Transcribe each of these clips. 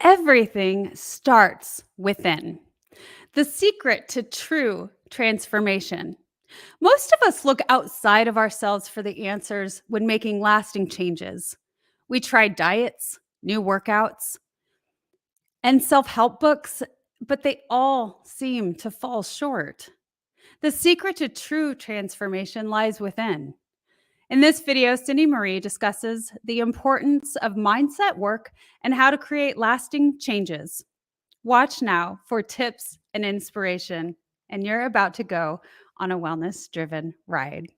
Everything starts within. The secret to true transformation. Most of us look outside of ourselves for the answers when making lasting changes. We try diets, new workouts, and self help books, but they all seem to fall short. The secret to true transformation lies within. In this video, CindyMarie discusses the importance of mindset work and how to create lasting changes. Watch now for tips and inspiration, and you're about to go on a wellness driven ride.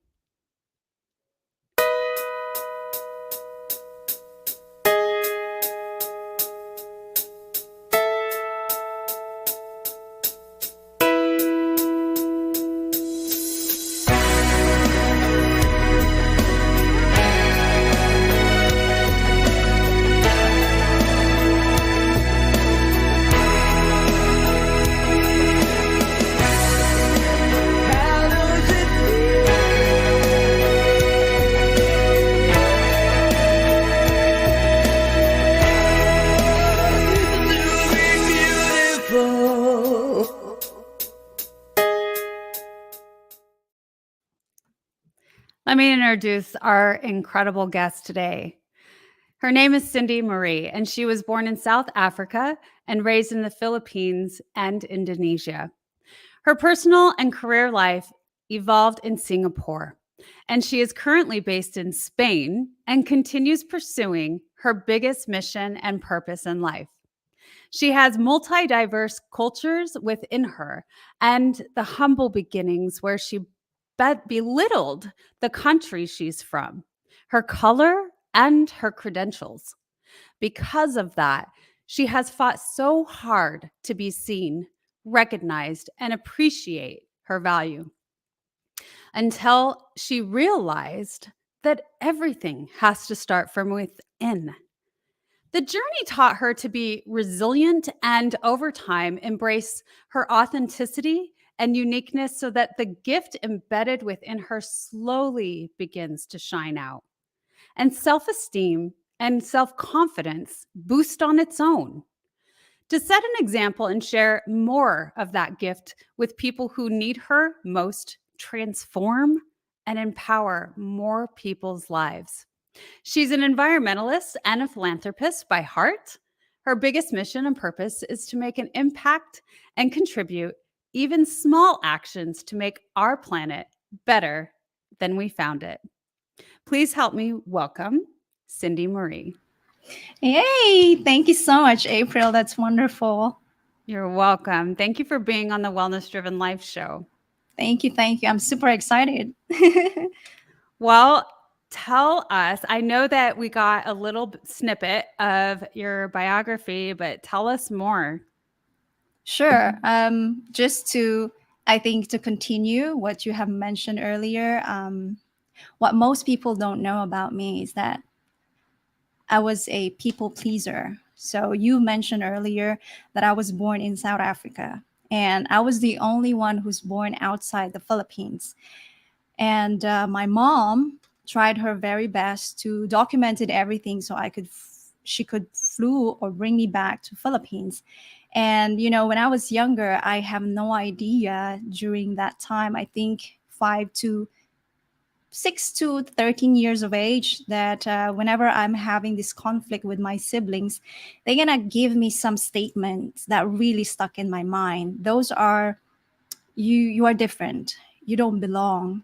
Let me introduce our incredible guest today. Her name is CindyMarie, and she was born in South Africa and raised in the Philippines and Indonesia. Her personal and career life evolved in Singapore, and she is currently based in Spain and continues pursuing her biggest mission and purpose in life. She has multi-diverse cultures within her and the humble beginnings where she belittled the country she's from, her color, and her credentials. Because of that, she has fought so hard to be seen, recognized, and appreciate her value until she realized that everything has to start from within. The journey taught her to be resilient and over time embrace her authenticity and uniqueness so that the gift embedded within her slowly begins to shine out. And self esteem and self confidence boost on its own. To set an example and share more of that gift with people who need her most, transform and empower more people's lives. She's an environmentalist and a philanthropist by heart. Her biggest mission and purpose is to make an impact and contribute even small actions to make our planet better than we found it. Please help me welcome CindyMarie. Hey, thank you so much, April. That's wonderful. You're welcome. Thank you for being on the Wellness Driven Life show. Thank you. Thank you. I'm super excited. Well, tell us, I know that we got a little snippet of your biography, but tell us more. Sure. Just to, I think, to continue what you have mentioned earlier, what most people don't know about me is that I was a people pleaser. So you mentioned earlier that I was born in South Africa, and I was the only one who's born outside the Philippines. And my mom tried her very best to documented everything so she could flew or bring me back to Philippines. And when I was younger, I have no idea during that time, I think 6 to 13 years of age, that whenever I'm having this conflict with my siblings, they're gonna give me some statements that really stuck in my mind. Those are, you are different, you don't belong,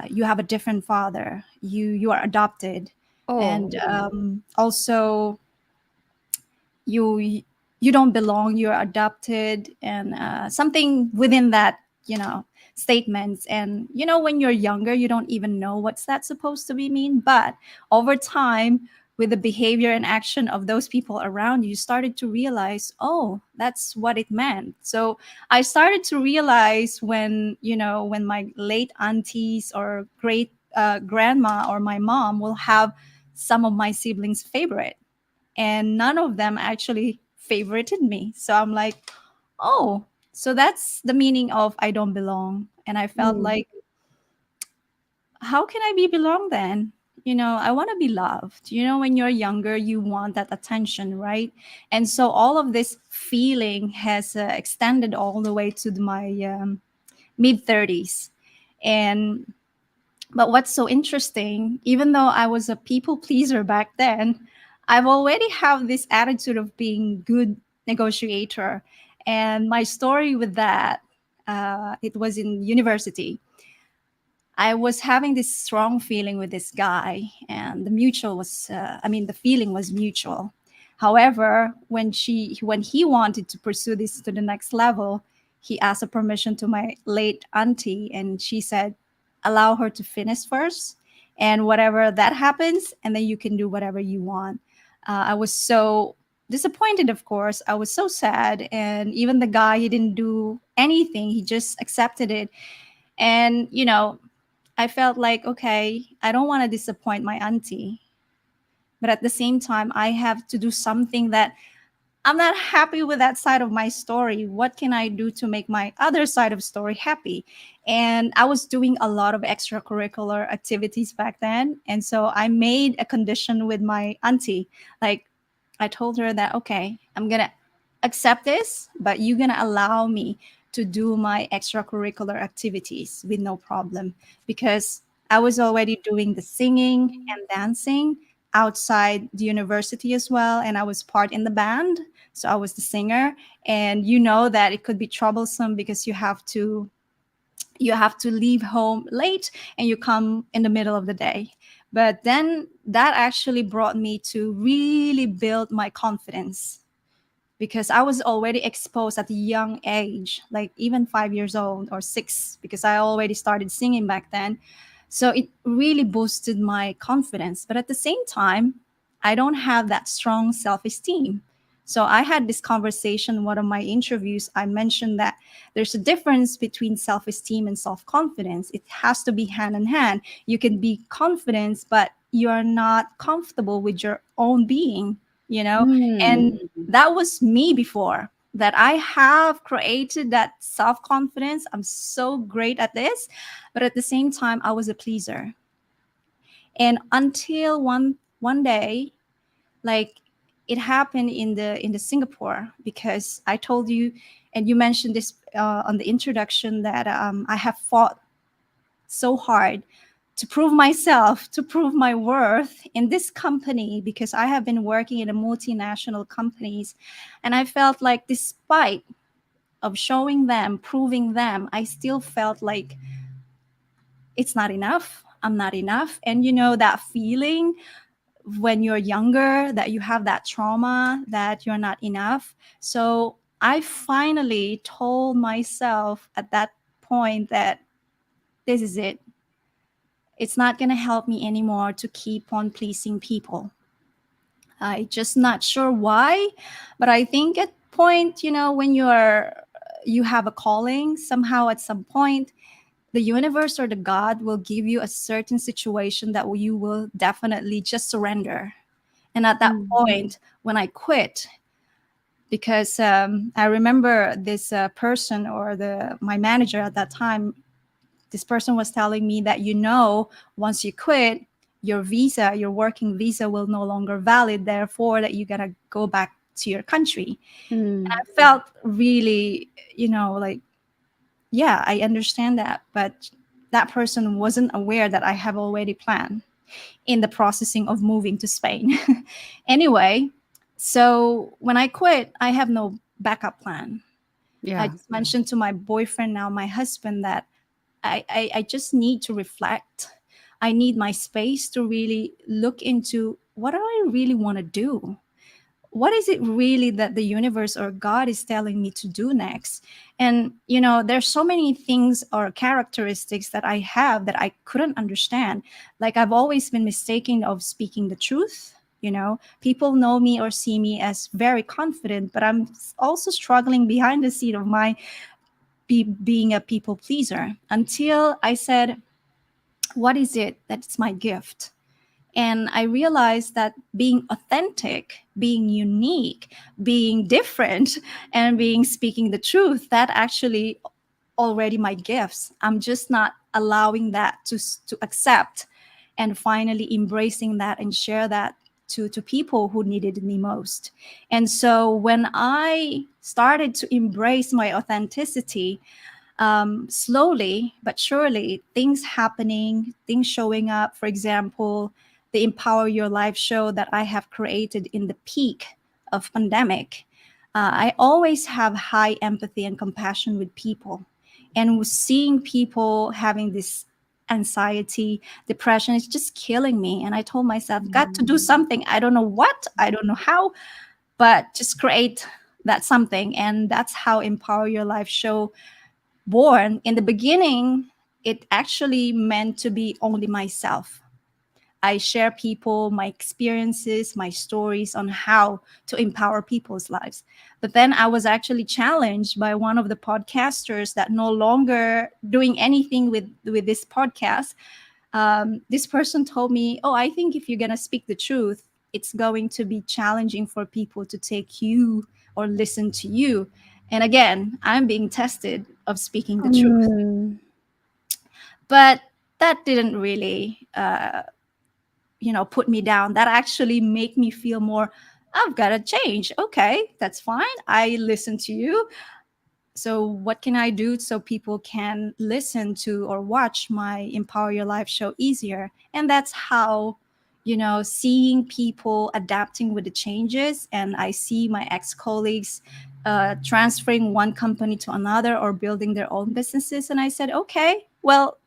you have a different father, you are adopted, and also you you don't belong, you're adopted, and something within that, statements. And when you're younger, you don't even know what's that supposed to be mean, but over time, with the behavior and action of those people around you, you started to realize, oh, that's what it meant. So I started to realize when my late aunties or great grandma or my mom will have some of my siblings favorite, and none of them actually favorited me. So I'm like, oh, so that's the meaning of I don't belong. And I felt like, how can I be belong then? I want to be loved. When you're younger, you want that attention, right? And so all of this feeling has extended all the way to my mid 30s. And but what's so interesting, even though I was a people pleaser back then, I've already have this attitude of being good negotiator. And my story with that, it was in university. I was having this strong feeling with this guy, and the feeling was mutual. However, when he wanted to pursue this to the next level, he asked a permission to my late auntie, and she said, allow her to finish first, and whatever that happens, and then you can do whatever you want. I was so disappointed, of course. I was so sad, and even the guy, he didn't do anything. He just accepted it, and I felt like, okay, I don't want to disappoint my auntie, but at the same time, I have to do something that I'm not happy with that side of my story. What can I do to make my other side of story happy? And I was doing a lot of extracurricular activities back then. And so I made a condition with my auntie. Like, I told her that, okay, I'm going to accept this, but you're going to allow me to do my extracurricular activities with no problem, because I was already doing the singing and dancing outside the university as well, and I was part in the band, so I was the singer. And you know that it could be troublesome because you have to leave home late and you come in the middle of the day. But then that actually brought me to really build my confidence, because I was already exposed at a young age, like even 5 years old or six, because I already started singing back then. So it really boosted my confidence. But at the same time, I don't have that strong self esteem. So I had this conversation in one of my interviews. I mentioned that there's a difference between self esteem and self confidence. It has to be hand in hand. You can be confident, but you are not comfortable with your own being, you know? And Mm. that was me before, that I have created that self confidence. I'm so great at this, but at the same time, I was a pleaser. And until one day, like, it happened in the Singapore, because I told you, and you mentioned this on the introduction, that I have fought so hard to prove myself, to prove my worth in this company, because I have been working in a multinational companies, and I felt like, despite of showing them, proving them, I still felt like it's not enough. I'm not enough. And that feeling when you're younger, that you have that trauma, that you're not enough. So I finally told myself at that point that this is it. It's not going to help me anymore to keep on pleasing people. I just not sure why, but I think at point, when you have a calling, somehow at some point, the universe or the God will give you a certain situation that you will definitely just surrender. And at that Mm. point, when I quit, because I remember this person, or the my manager at that time, this person was telling me that, once you quit, your working visa will no longer valid, therefore that you gotta go back to your country. And Mm. I felt really, like, yeah, I understand that, but that person wasn't aware that I have already planned in the processing of moving to Spain. Anyway, so when I quit, I have no backup plan. I Yeah. just mentioned to my boyfriend, now my husband, that I just need to reflect. I need my space to really look into, what do I really want to do? What is it really that the universe or God is telling me to do next? And there's so many things or characteristics that I have that I couldn't understand. Like, I've always been mistaken of speaking the truth. People know me or see me as very confident, but I'm also struggling behind the scene of my being a people pleaser, until I said, what is it that's my gift? And I realized that being authentic, being unique, being different, and being speaking the truth, that actually already my gifts. I'm just not allowing that to accept and finally embracing that and share that to people who needed me most. And so when I started to embrace my authenticity, slowly but surely, things happening, things showing up. For example, the Empower Your Life show that I have created in the peak of pandemic. I always have high empathy and compassion with people, and seeing people having this anxiety, depression is just killing me. And I told myself, got to do something. I don't know what, I don't know how, but just create that something. And that's how Empower Your Life show born. In the beginning, it actually meant to be only myself. I share people, my experiences, my stories on how to empower people's lives. But then I was actually challenged by one of the podcasters that no longer doing anything with this podcast. This person told me, "Oh, I think if you're gonna speak the truth, it's going to be challenging for people to take you or listen to you." And again, I'm being tested of speaking the truth, Mm. but that didn't really put me down. That actually make me feel more, I've got to change. Okay, that's fine, I listen to you. So what can I do so people can listen to or watch my Empower Your Life show easier? And that's how, seeing people adapting with the changes. And I see my ex-colleagues transferring one company to another or building their own businesses. And I said, okay, well,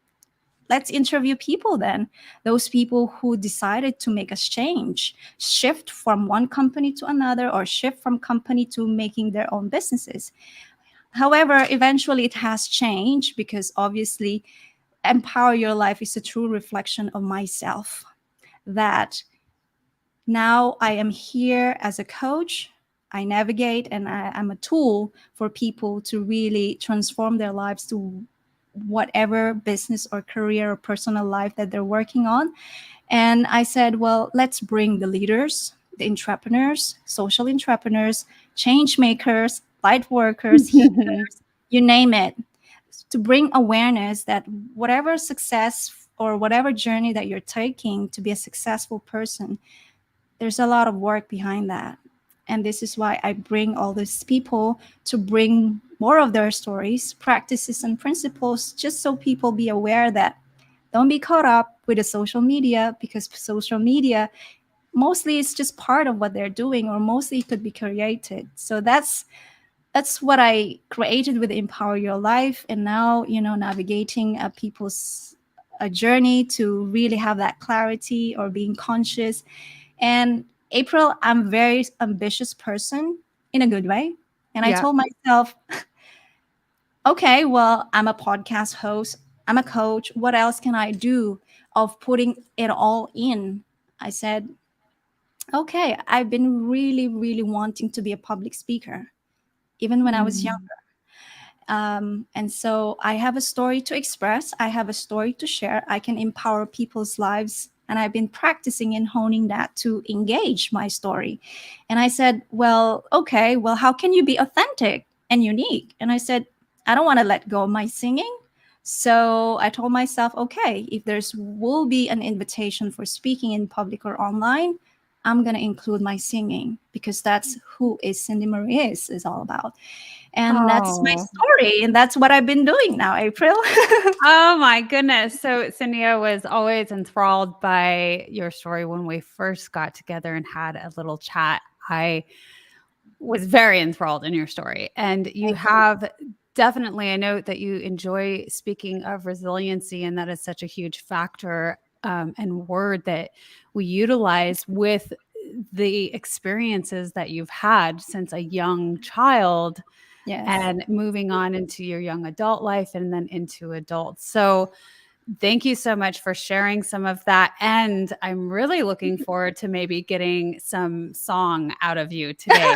let's interview people then. Those people who decided to make us change, shift from one company to another, or shift from company to making their own businesses. However, eventually it has changed because obviously Empower Your Life is a true reflection of myself. That now I am here as a coach. I navigate and I'm a tool for people to really transform their lives to whatever business or career or personal life that they're working on. And I said, well, let's bring the leaders, the entrepreneurs, social entrepreneurs, change makers, light workers, healers, you name it, to bring awareness that whatever success or whatever journey that you're taking to be a successful person, there's a lot of work behind that. And this is why I bring all these people to bring more of their stories, practices, and principles, just so people be aware that don't be caught up with the social media, because social media mostly is just part of what they're doing, or mostly it could be created. So that's what I created with Empower Your Life. And now, navigating people's a journey to really have that clarity or being conscious. And April, I'm a very ambitious person in a good way. And I Yeah. told myself, okay, well, I'm a podcast host, I'm a coach. What else can I do of putting it all in? I said, okay, I've been really, really wanting to be a public speaker, even when I was young. Mm. And so I have a story to express. I have a story to share. I can empower people's lives. And I've been practicing and honing that to engage my story. And I said, well, okay, well, how can you be authentic and unique? And I said, I don't want to let go of my singing. So I told myself, okay, if there's will be an invitation for speaking in public or online, I'm going to include my singing, because that's who is CindyMarie is all about. And that's my Oh. story. And that's what I've been doing now, April. Oh my goodness. So Cynthia was always enthralled by your story when we first got together and had a little chat. I was very enthralled in your story. And you Thank you. have definitely, I know that you enjoy speaking of resiliency, and that is such a huge factor and word that we utilize with the experiences that you've had since a young child Yes. and moving on into your young adult life and then into adults. So, thank you so much for sharing some of that. And I'm really looking forward to maybe getting some song out of you today.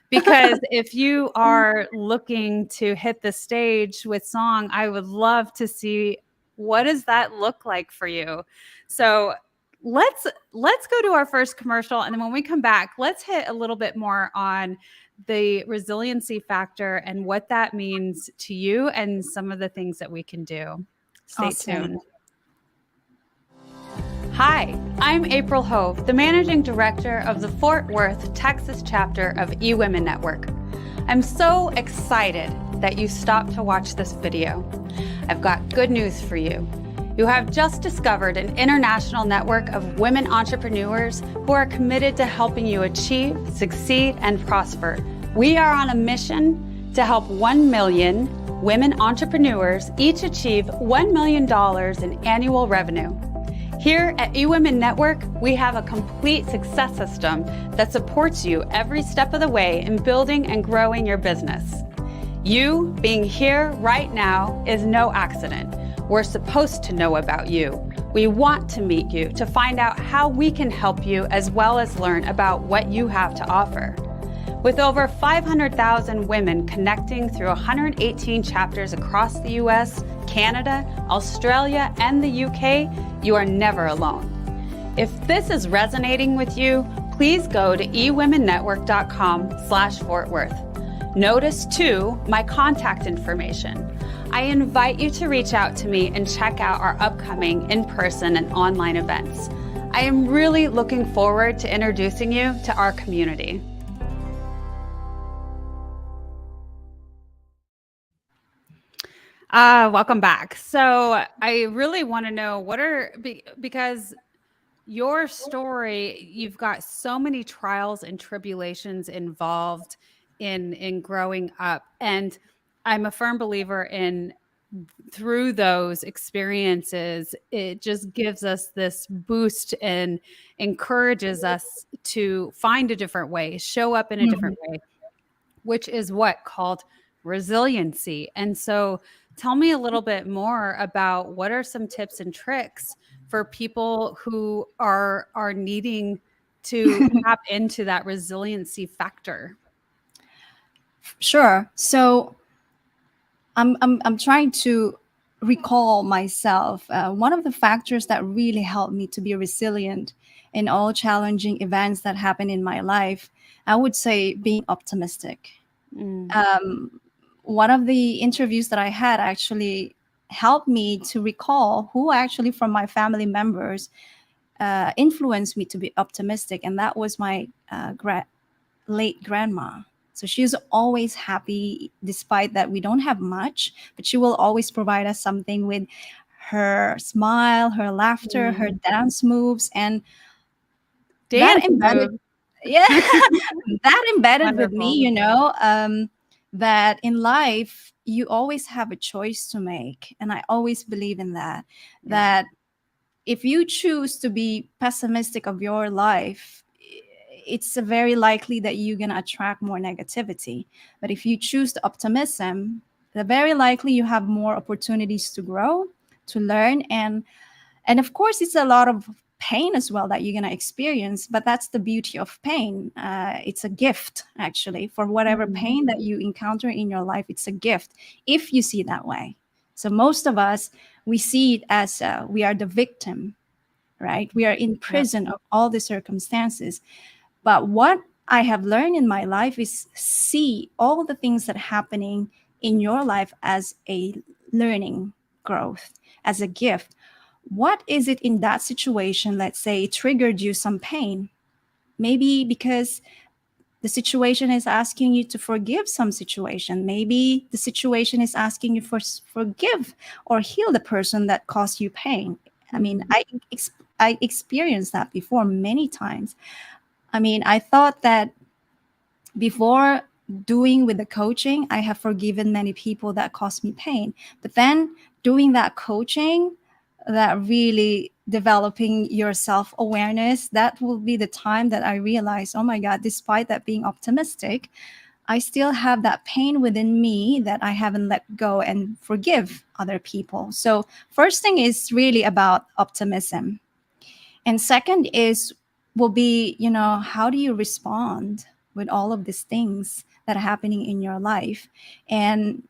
Because if you are looking to hit the stage with song, I would love to see what does that look like for you. So let's go to our first commercial, and then when we come back, let's hit a little bit more on the resiliency factor and what that means to you and some of the things that we can do. Stay Awesome. tuned. Hi, I'm April Hove, the Managing Director of the Fort Worth, Texas chapter of eWomen Network. I'm so excited that you stopped to watch this video. I've got good news for you. You have just discovered an international network of women entrepreneurs who are committed to helping you achieve, succeed, and prosper. We are on a mission to help 1 million women entrepreneurs each achieve $1 million in annual revenue. Here at eWomen Network, we have a complete success system that supports you every step of the way in building and growing your business. You being here right now is no accident. We're supposed to know about you. We want to meet you to find out how we can help you as well as learn about what you have to offer. With over 500,000 women connecting through 118 chapters across the US, Canada, Australia, and the UK, you are never alone. If this is resonating with you, please go to ewomennetwork.com/Fort Worth. Notice too my contact information. I invite you to reach out to me and check out our upcoming in-person and online events. I am really looking forward to introducing you to our community. Welcome back. So I really want to know because your story, you've got so many trials and tribulations involved in growing up. And I'm a firm believer in through those experiences, it just gives us this boost and encourages us to find a different way, show up in a different way, which is what called resiliency. And so tell me a little bit more about what are some tips and tricks for people who are needing to tap into that resiliency factor. Sure. So I'm trying to recall myself. One of the factors that really helped me to be resilient in all challenging events that happen in my life, I would say being optimistic. One of the interviews that I had actually helped me to recall who actually from my family members influenced me to be optimistic, and that was my late grandma. So she's always happy despite that we don't have much, but she will always provide us something with her smile, her laughter, her dance moves, and that embedded, yeah, that embedded with me, you know, that in life you always have a choice to make. And I always believe in that, that if you choose to be pessimistic of your life, it's very likely that you're going to attract more negativity. But if you choose the optimism, the very likely you have more opportunities to grow, to learn, and of course it's a lot of pain as well that you're going to experience, but that's the beauty of pain. It's a gift, actually, for whatever pain that you encounter in your life. It's a gift if you see it that way. So most of us, we see it as we are the victim, right? We are in prison of all the circumstances. But what I have learned in my life is see all the things that are happening in your life as a learning growth, as a gift. What is it in that situation, let's say, it triggered you some pain? Maybe because the situation is asking you to forgive some situation. Maybe the situation is asking you for forgive or heal the person that caused you pain. I mean, I experienced that before many times. I mean, I thought that before doing with the coaching, I have forgiven many people that caused me pain. But then doing that coaching, that really developing your self-awareness, that will be the time that I realized, oh my God, despite that being optimistic, I still have that pain within me that I haven't let go and forgive other people. So first thing is really about optimism. And second will be, you know, how do you respond with all of these things that are happening in your life? And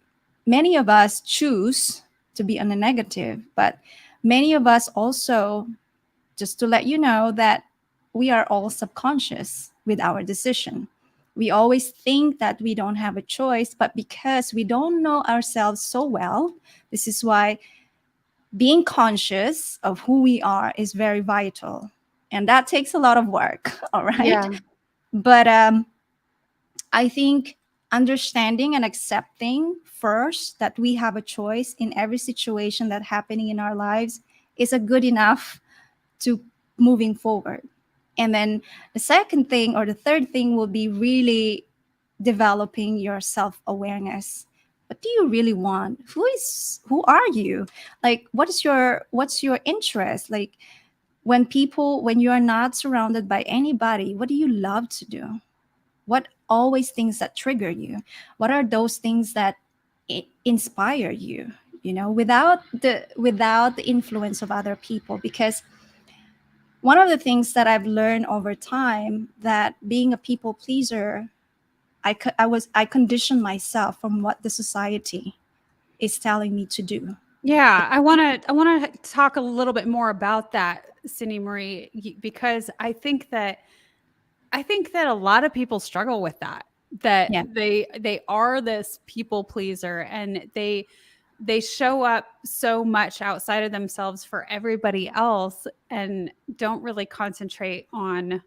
many of us choose to be on the negative, but many of us also, just to let you know, that we are all subconscious with our decision. We always think that we don't have a choice, but because we don't know ourselves so well, this is why being conscious of who we are is very vital. And that takes a lot of work, all right? Yeah. But I think understanding and accepting first that we have a choice in every situation that's happening in our lives is a good enough to moving forward. And then the second thing or the third thing will be really developing your self-awareness. What do you really want? Who are you? Like what's your interest? Like when you are not surrounded by anybody, what do you love to do? What always things that trigger you? What are those things that inspire you, without the influence of other people? Because one of the things that I've learned over time, that being a people pleaser, I conditioned myself from what the society is telling me to do. Yeah, I want to talk a little bit more about that, CindyMarie, because I think that a lot of people struggle with that. That Yeah. they are this people pleaser, and they show up so much outside of themselves for everybody else, and don't really concentrate on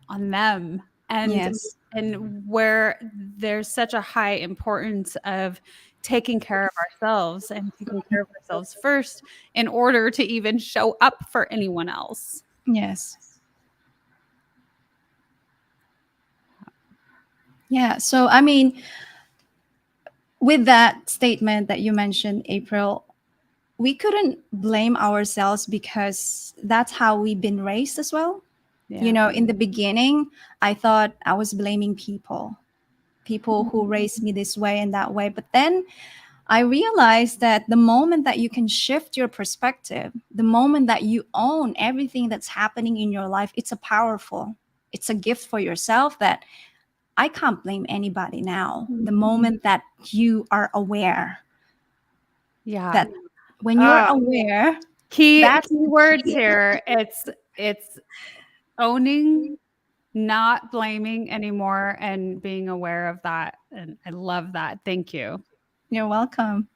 them. Yes. And where there's such a high importance of taking care of ourselves and taking care of ourselves first in order to even show up for anyone else. Yes. Yeah. So, I mean, with that statement that you mentioned, April, we couldn't blame ourselves because that's how we've been raised as well. Yeah. In the beginning, I thought I was blaming people who raised me this way and that way. But then I realized that the moment that you can shift your perspective, the moment that you own everything that's happening in your life, it's a gift for yourself that I can't blame anybody now. The moment that you are aware, Yeah. that when you're aware, Key that's words here. It's owning, not blaming anymore, and being aware of that. And I love that. Thank you. You're welcome.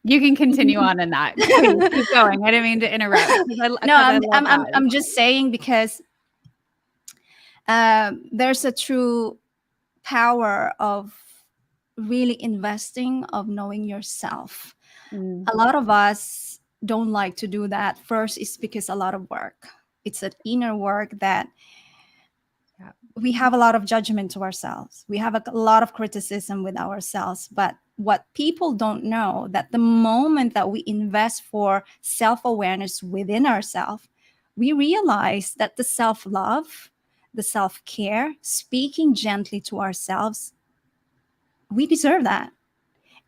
You can continue on in that. Please keep going. I didn't mean to interrupt. No, I love that. I'm just saying because there's a true power of really investing, of knowing yourself. Mm, A lot of us don't like to do that. First is because a lot of work. It's an inner work that yeah. we have a lot of judgment to ourselves. We have a lot of criticism with ourselves. But what people don't know, that the moment that we invest for self-awareness within ourselves, we realize that the self-love, the self-care, speaking gently to ourselves, we deserve that.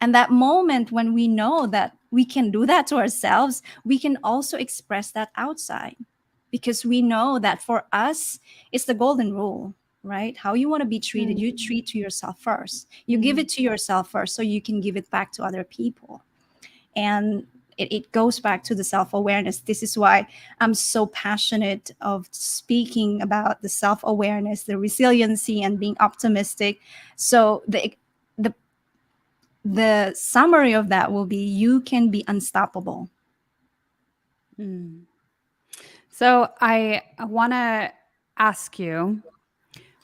And that moment when we know that we can do that to ourselves, we can also express that outside, because we know that for us, it's the golden rule, right? How you want to be treated, you treat to yourself first. You give it to yourself first so you can give it back to other people. And it goes back to the self-awareness. This is why I'm so passionate of speaking about the self-awareness, the resiliency, and being optimistic. So the summary of that will be, you can be unstoppable. So I want to ask you,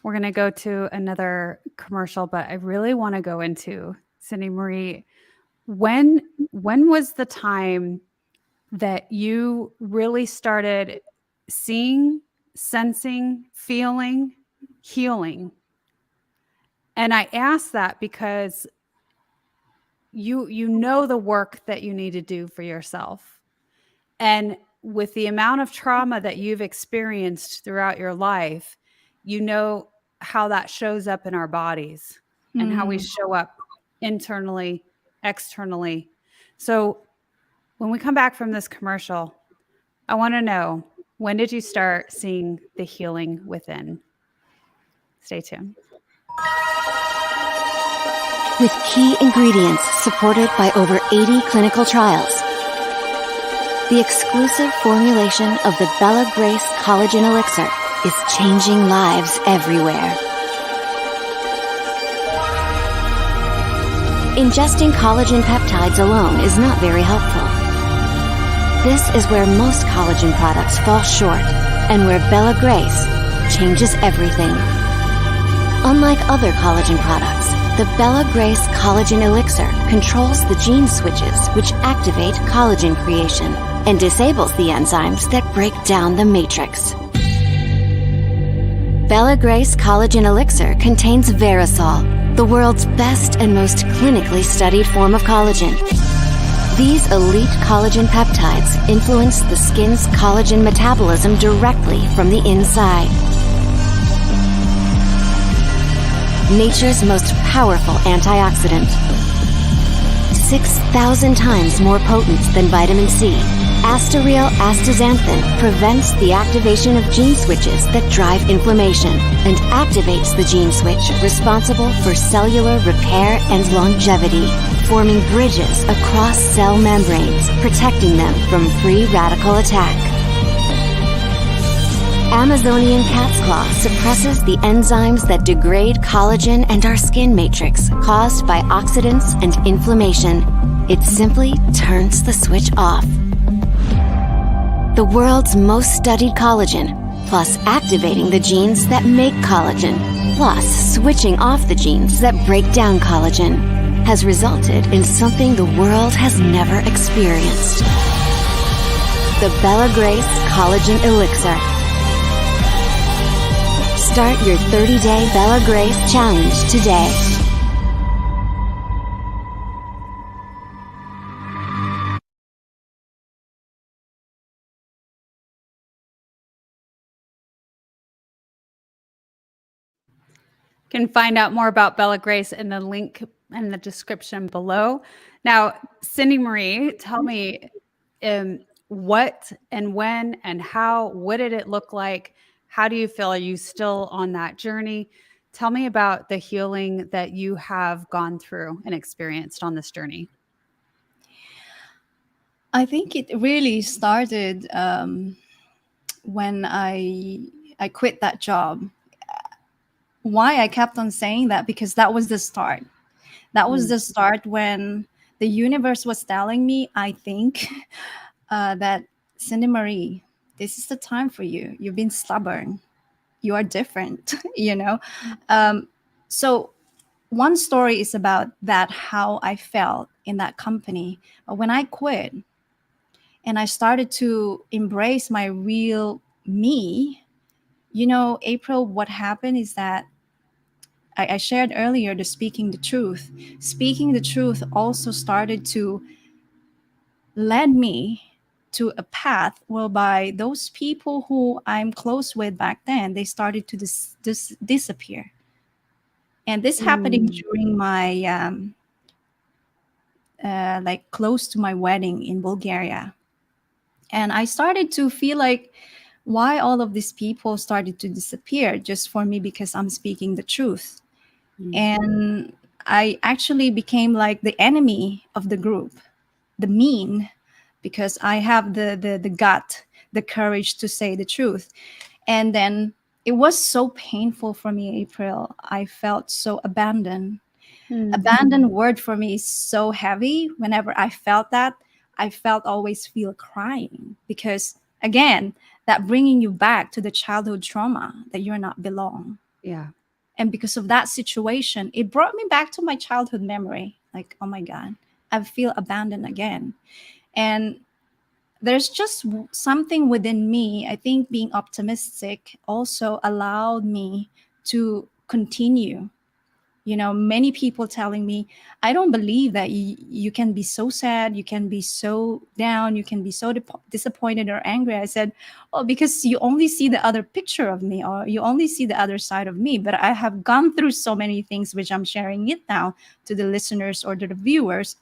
we're going to go to another commercial, but I really want to go into, CindyMarie, when was the time that you really started seeing, sensing, feeling, healing? And I ask that because you know the work that you need to do for yourself. And with the amount of trauma that you've experienced throughout your life, you know how that shows up in our bodies and how we show up internally, externally. So when we come back from this commercial, I want to know, when did you start seeing the healing within? Stay tuned. With key ingredients supported by over 80 clinical trials, the exclusive formulation of the Bella Grace Collagen Elixir is changing lives everywhere. Ingesting collagen peptides alone is not very helpful. This is where most collagen products fall short, and where Bella Grace changes everything. Unlike other collagen products, the Bella Grace Collagen Elixir controls the gene switches which activate collagen creation and disables the enzymes that break down the matrix. Bella Grace Collagen Elixir contains Verisol, the world's best and most clinically studied form of collagen. These elite collagen peptides influence the skin's collagen metabolism directly from the inside. Nature's most powerful antioxidant. 6,000 times more potent than vitamin C, Astaryl astaxanthin prevents the activation of gene switches that drive inflammation and activates the gene switch responsible for cellular repair and longevity, forming bridges across cell membranes, protecting them from free radical attack. Amazonian cat's claw suppresses the enzymes that degrade collagen and our skin matrix caused by oxidants and inflammation. It simply turns the switch off. The world's most studied collagen, plus activating the genes that make collagen, plus switching off the genes that break down collagen, has resulted in something the world has never experienced. The Bella Grace Collagen Elixir. Start your 30-day Bella Grace challenge today. You can find out more about Bella Grace in the link in the description below. Now, CindyMarie, tell me what and when and how, what did it look like? How do you feel? Are you still on that journey? Tell me about the healing that you have gone through and experienced on this journey. I think it really started when I quit that job. Why I kept on saying that? Because that was the start. That was the start when the universe was telling me, I think, that CindyMarie, this is the time for you. You've been stubborn. You are different, you know? So one story is about that, how I felt in that company. But when I quit and I started to embrace my real me, you know, April, what happened is that I shared earlier the speaking the truth. Speaking the truth also started to lead me to a path whereby those people who I'm close with back then, they started to disappear. And this happening during my like close to my wedding in Bulgaria. And I started to feel like why all of these people started to disappear just for me because I'm speaking the truth. And I actually became like the enemy of the group, the mean, because I have the gut, the courage to say the truth. And then it was so painful for me, April. I felt so abandoned. Abandoned word for me is so heavy. Whenever I felt that, I felt always feel crying because, again, that bringing you back to the childhood trauma that you're not belong. Yeah. And because of that situation, it brought me back to my childhood memory. Like, oh my God, I feel abandoned again. And there's just something within me. I think being optimistic also allowed me to continue. You know, many people telling me, I don't believe that you can be so sad, you can be so down, you can be so disappointed or angry. I said, well, because you only see the other picture of me, or you only see the other side of me. But I have gone through so many things, which I'm sharing it now to the listeners or to the viewers,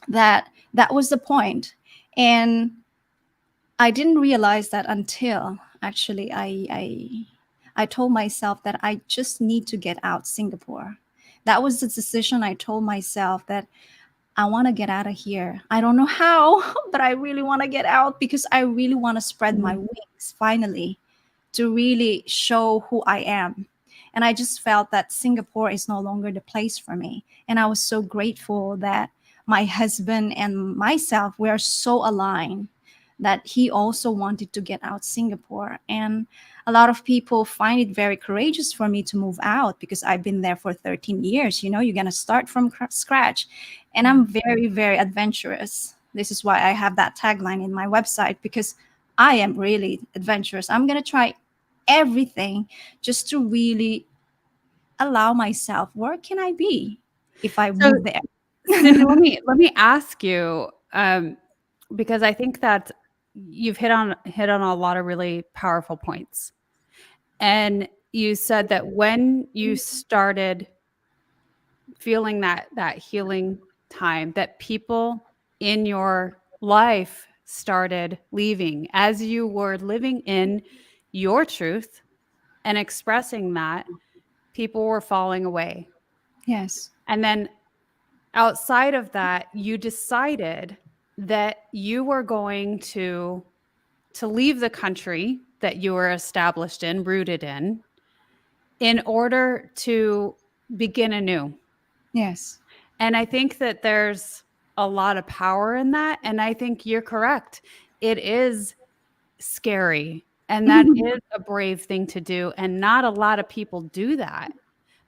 that was the point. And I didn't realize that until actually I told myself that I just need to get out Singapore. That was the decision I told myself, that I want to get out of here. I don't know how, but I really want to get out because I really want to spread my wings finally to really show who I am. And I just felt that Singapore is no longer the place for me. And I was so grateful that my husband and myself, we are so aligned. that he also wanted to get out Singapore. And a lot of people find it very courageous for me to move out because I've been there for 13 years. You know, you're going to start from scratch. And I'm very, very adventurous. This is why I have that tagline in my website, because I am really adventurous. I'm going to try everything just to really allow myself, where can I be if I So, move there? Cindy, let me ask you, because I think that you've hit on a lot of really powerful points. And you said that when you started feeling that healing time, that people in your life started leaving as you were living in your truth and expressing that, people were falling away. Yes. And then outside of that, you decided that you were going to leave the country that you were established in, rooted in order to begin anew. Yes. And I think that there's a lot of power in that. And I think you're correct. It is scary. And that is a brave thing to do. And not a lot of people do that.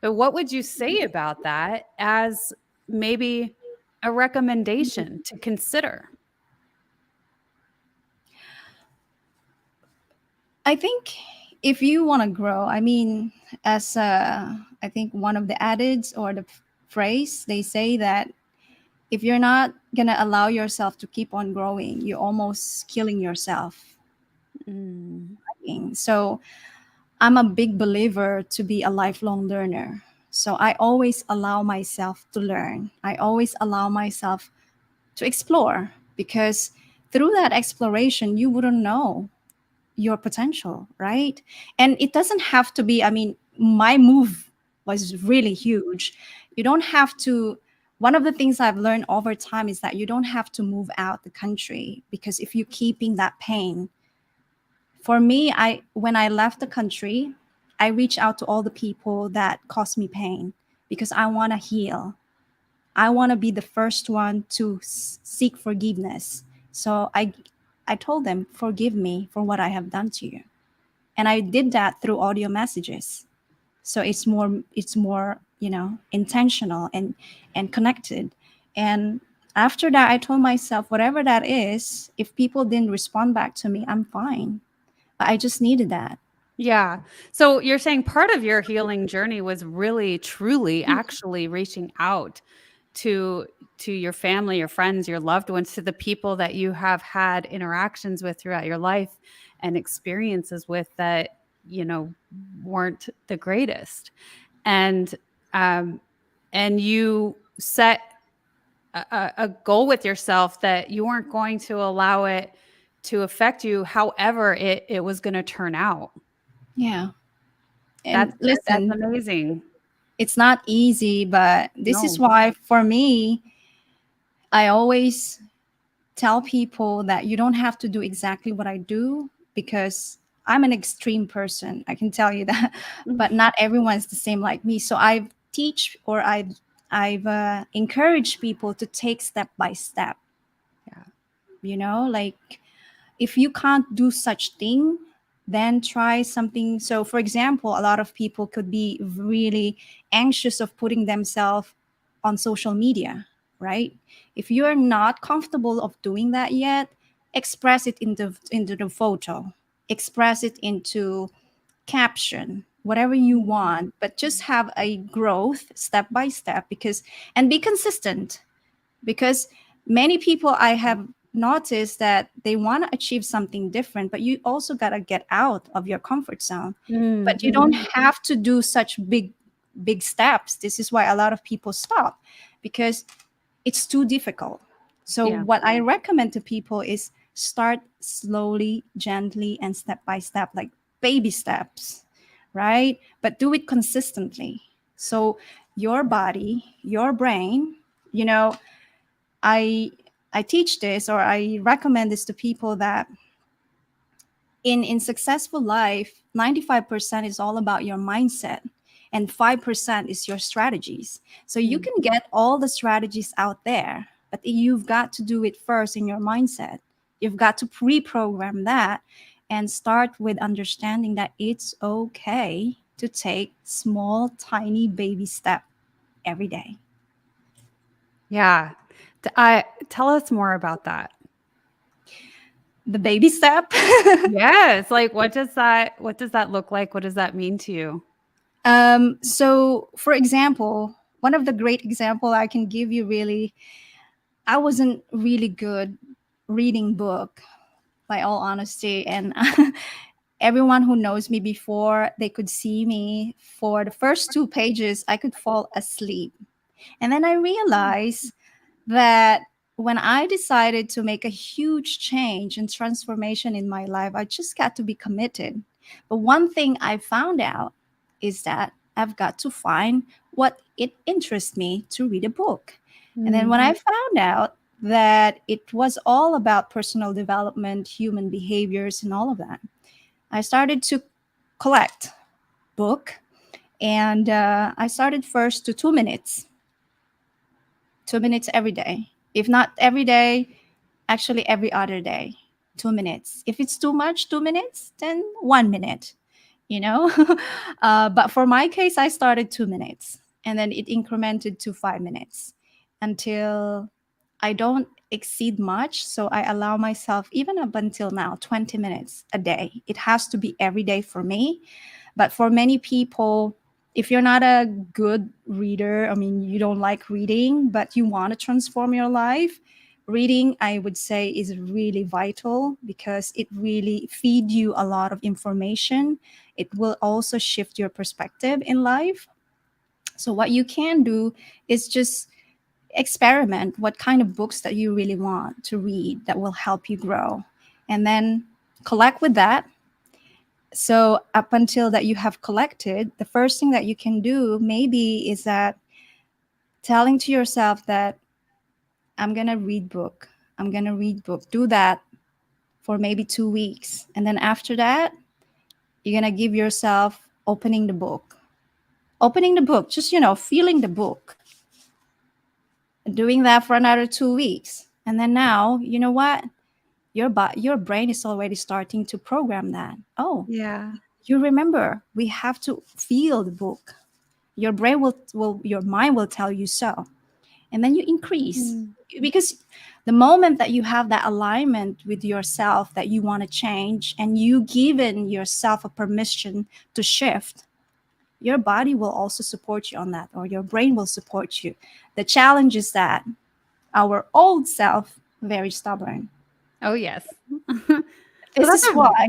But what would you say about that as maybe a recommendation to consider? I think if you want to grow, I mean, as I think one of the adage or the phrase, they say that if you're not going to allow yourself to keep on growing, you're almost killing yourself. Mm. So I'm a big believer to be a lifelong learner. So I always allow myself to learn. I always allow myself to explore, because through that exploration, you wouldn't know your potential, right? And it doesn't have to be, I mean, my move was really huge. You don't have to, one of the things I've learned over time is that you don't have to move out the country, because if you're keeping that pain, for me, I when I left the country, I reached out to all the people that caused me pain, because I want to heal. I want to be the first one to seek forgiveness. So I told them, forgive me for what I have done to you. And I did that through audio messages. So it's more, intentional and connected. And after that, I told myself, whatever that is, if people didn't respond back to me, I'm fine. I just needed that. Yeah. So you're saying part of your healing journey was really, truly, actually reaching out to your family, your friends, your loved ones, to the people that you have had interactions with throughout your life and experiences with that, weren't the greatest. And um and you set a goal with yourself that you weren't going to allow it to affect you however it was going to turn out. Yeah. That's And that's listen, amazing. it's not easy, but this is No. why for me, I always tell people that you don't have to do exactly what I do, because I'm an extreme person. I can tell you that, but not everyone's the same like me. So I teach, or I've encouraged people to take step by step. Yeah. Like, if you can't do such thing, then try something. So for example, a lot of people could be really anxious of putting themselves on social media, right? If you're not comfortable of doing that yet, express it into the photo, express it into caption, whatever you want, but just have a growth step by step, because and be consistent, because many people I have noticed that they want to achieve something different, but you also got to get out of your comfort zone. But you don't have to do such big steps. This is why a lot of people stop, because it's too difficult. So Yeah. what I recommend to people is start slowly, gently, and step by step, like baby steps, right? But do it consistently. So your body, your brain, you know I I teach this, or I recommend this to people, that in successful life, 95% is all about your mindset, and 5% is your strategies. So you Mm. can get all the strategies out there, but you've got to do it first in your mindset. You've got to pre-program that and start with understanding that it's okay to take small, tiny baby step every day. Yeah. Tell us more about that. The baby step. Yes. Like what does that look like? What does that mean to you? So for example, one of the great example I can give you, really, I wasn't really good reading book, by all honesty, and everyone who knows me before, they could see me for the first 2 pages I could fall asleep. And then I realized that when I decided to make a huge change and transformation in my life, I just got to be committed. But one thing I found out is that I've got to find what it interests me to read a book. And then when I found out that it was all about personal development, human behaviors, and all of that, I started to collect book, and I started first to 2 minutes, 2 minutes every day. If not every day, actually every other day, 2 minutes. If it's too much, 2 minutes, then 1 minute, you know? But for my case, I started 2 minutes and then it incremented to 5 minutes until I don't exceed much. So I allow myself, even up until now, 20 minutes a day. It has to be every day for me. But for many people, if you're not a good reader, I mean, you don't like reading, but you want to transform your life, reading, I would say, is really vital because it really feeds you a lot of information. It will also shift your perspective in life. So what you can do is just experiment what kind of books that you really want to read that will help you grow, and then collect with that. So up until that you have collected, the first thing that you can do maybe is that telling to yourself that I'm going to read book. I'm going to read book. Do that for maybe 2 weeks. And then after that, you're going to give yourself opening the book. Opening the book, just, feeling the book. Doing that for another 2 weeks. And then now, you know what? Your brain is already starting to program that. Oh, Yeah. you remember, we have to feel the book. Your brain will your mind will tell you so. And then you increase, because the moment that you have that alignment with yourself that you want to change and you given yourself a permission to shift, your body will also support you on that, or your brain will support you. The challenge is that our old self very stubborn. Oh, yes. So This is why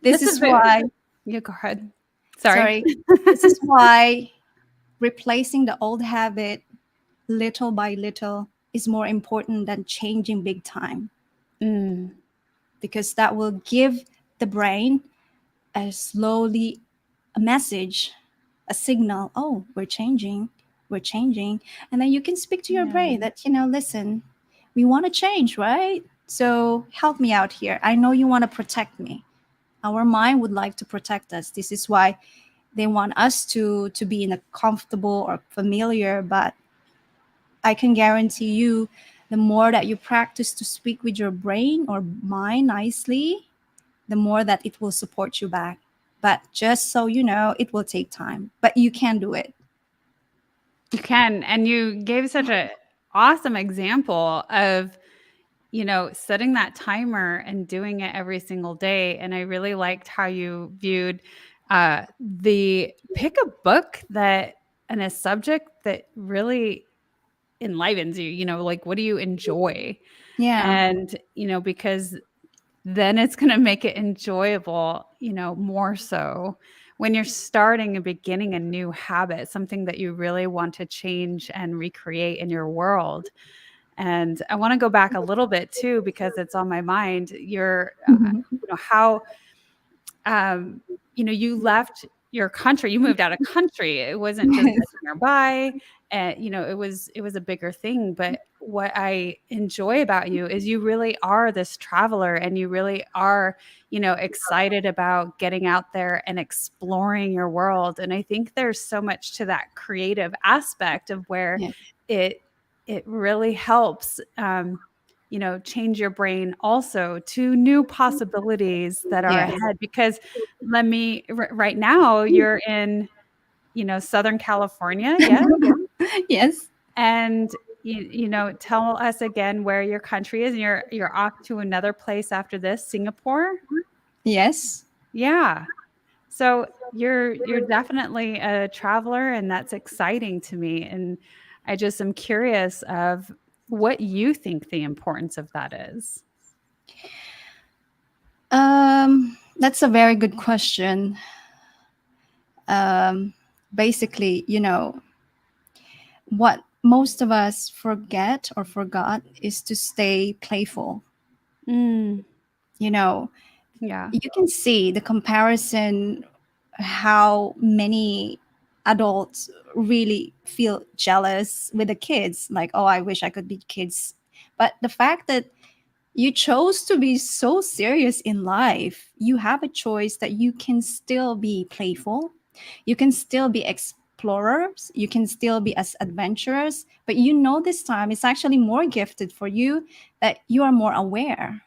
this is why Yeah, go ahead. sorry this is why replacing the old habit little by little is more important than changing big time, because that will give the brain a message, a signal. Oh, we're changing. And then you can speak to your brain that, listen, we want to change, right? So help me out here. I know you want to protect me. Our mind would like to protect us. This is why they want us to be in a comfortable or familiar, but I can guarantee you, the more that you practice to speak with your brain or mind nicely, the more that it will support you back. But just so you know, it will take time, but you can do it. You can. And you gave such an awesome example of, setting that timer and doing it every single day. And I really liked how you viewed the pick a book and a subject that really enlivens you, like what do you enjoy? Yeah. And, because then it's going to make it enjoyable, more so when you're starting and beginning a new habit, something that you really want to change and recreate in your world. And I want to go back a little bit too, because it's on my mind. How, you left your country, you moved out of country. It wasn't just nearby. And, it was a bigger thing. But what I enjoy about you is you really are this traveler, and you really are, excited about getting out there and exploring your world. And I think there's so much to that creative aspect of where Yeah. it really helps change your brain also to new possibilities that are Yes. ahead. Because right now you're in, Southern California, yes? Yes. And tell us again where your country is, and you're off to another place after this, Singapore? Yes. Yeah. So you're definitely a traveler, and that's exciting to me. And I just am curious of what you think the importance of that is. That's a very good question. Basically, what most of us forget or forgot is to stay playful. Mm, You know, yeah. you can see the comparison, how many adults really feel jealous with the kids, like, oh, I wish I could be kids. But the fact that you chose to be so serious in life, you have a choice that you can still be playful, you can still be explorers, you can still be as adventurous, but this time it's actually more gifted for you, that you are more aware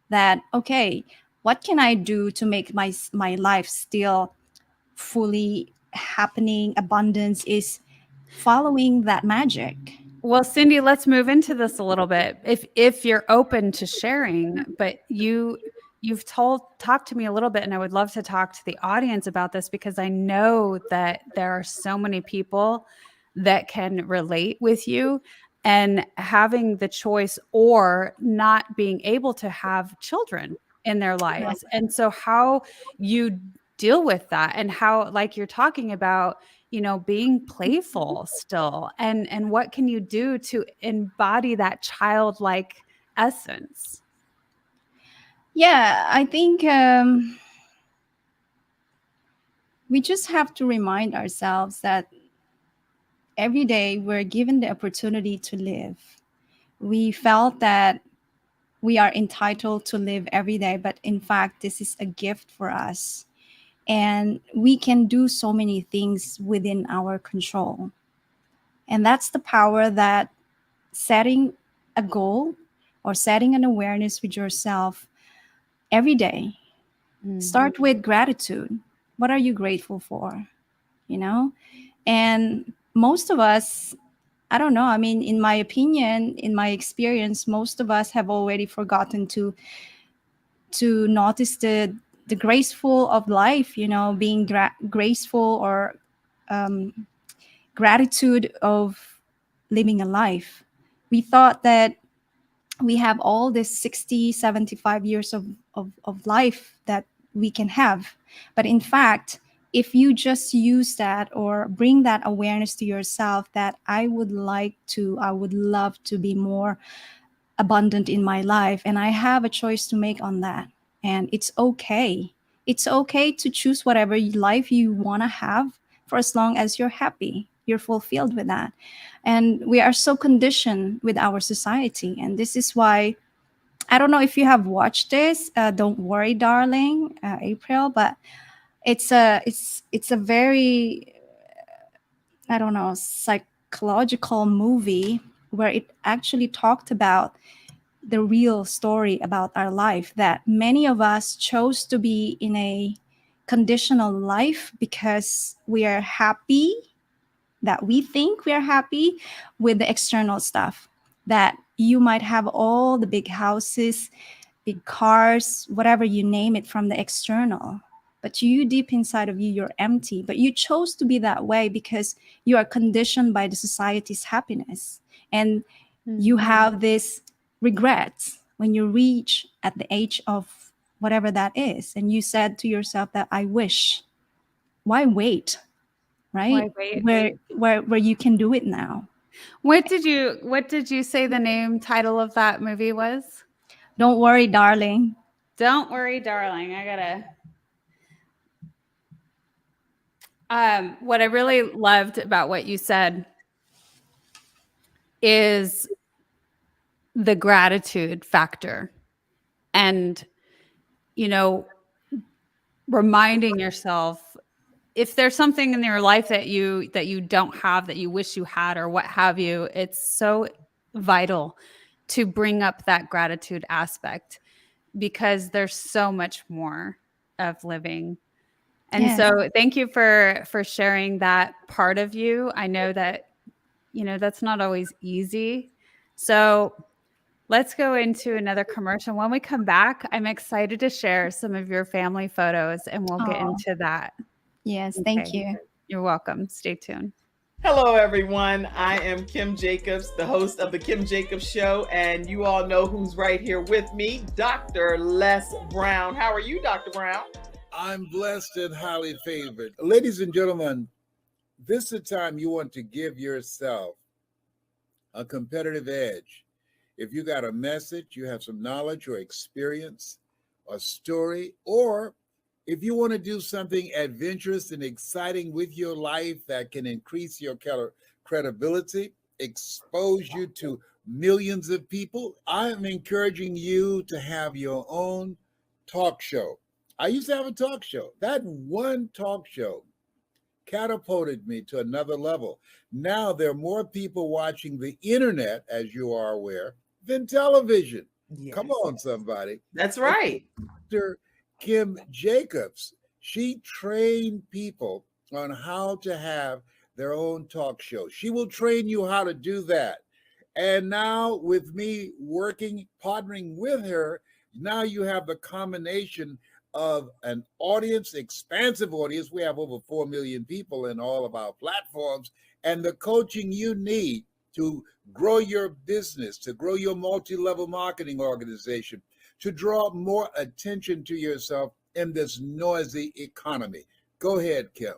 that, okay, what can I do to make my life still fully happening? Abundance is following that magic. Well, Cindy, let's move into this a little bit. If you're open to sharing, but you've talked to me a little bit, and I would love to talk to the audience about this, because I know that there are so many people that can relate with you, and having the choice or not being able to have children in their lives. And so how you deal with that, and how, like you're talking about, being playful still, and what can you do to embody that childlike essence? Yeah, I think we just have to remind ourselves that every day we're given the opportunity to live. We felt that we are entitled to live every day, but in fact, this is a gift for us. And we can do so many things within our control. And that's the power that setting a goal or setting an awareness with yourself every day. Start with gratitude. What are you grateful for? You know? And most of us, I don't know, I mean, in my opinion, in my experience, most of us have already forgotten to notice the graceful of life, being graceful, or um, gratitude of living a life. We thought that we have all this 60, 75 years of life that we can have. But in fact, if you just use that or bring that awareness to yourself, that I would love to be more abundant in my life, and I have a choice to make on that. And it's okay. It's okay to choose whatever life you want to have, for as long as you're happy, you're fulfilled with that. And we are so conditioned with our society. And this is why, I don't know if you have watched this, Don't Worry Darling, April, but it's a very, I don't know, psychological movie, where it actually talked about the real story about our life, that many of us chose to be in a conditional life because we are happy, that we think we are happy with the external stuff, that you might have all the big houses, big cars, whatever you name it, from the external, but you, deep inside of you, you're empty. But you chose to be that way because you are conditioned by the society's happiness. And you have this regret when you reach at the age of whatever that is, and you said to yourself that, I wish. Why wait? Why Right? wait? Where you can do it now. What did you say the name title of that movie was? Don't worry, darling. Don't Worry Darling. I gotta what I really loved about what you said is the gratitude factor, and you know reminding yourself, if there's something in your life that you don't have, that you wish you had, or what have you, it's so vital to bring up that gratitude aspect, because there's so much more of living. And Yes. so thank you for sharing that part of you. I know that, that's not always easy. So let's go into another commercial. When we come back, I'm excited to share some of your family photos, and we'll get Oh, into that. yes. Okay. Thank you. You're welcome. Stay tuned. Hello, everyone. I am Kim Jacobs, the host of The Kim Jacobs Show, and you all know who's right here with me, Dr. Les Brown. How are you, Dr. Brown? I'm blessed and highly favored. Ladies and gentlemen, this is the time you want to give yourself a competitive edge. If you got a message, you have some knowledge or experience, a story, or if you want to do something adventurous and exciting with your life that can increase your credibility, expose you to millions of people, I'm encouraging you to have your own talk show. I used to have a talk show. That one talk show catapulted me to another level. Now there are more people watching the internet, as you are aware, than television. Yes. Come on, somebody. That's right. Dr. Kim Jacobs, she trained people on how to have their own talk show. She will train you how to do that. And now with me working, partnering with her, now you have the combination of an audience, expansive audience. We have over 4 million people in all of our platforms, and the coaching you need to grow your business, to grow your multi-level marketing organization, to draw more attention to yourself in this noisy economy. Go ahead, Kim.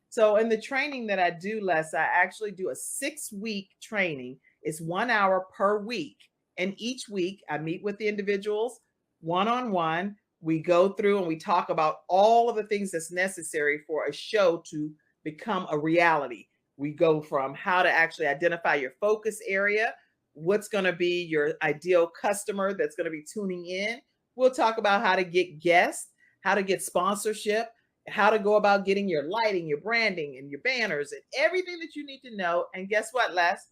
So in the training that I do, Les, I actually do a 6-week training. It's 1 hour per week. And each week I meet with the individuals one-on-one. We go through and we talk about all of the things that's necessary for a show to become a reality. We go from how to actually identify your focus area, what's going to be your ideal customer that's going to be tuning in. We'll talk about how to get guests, how to get sponsorship, how to go about getting your lighting, your branding, and your banners, and everything that you need to know. And guess what, Les?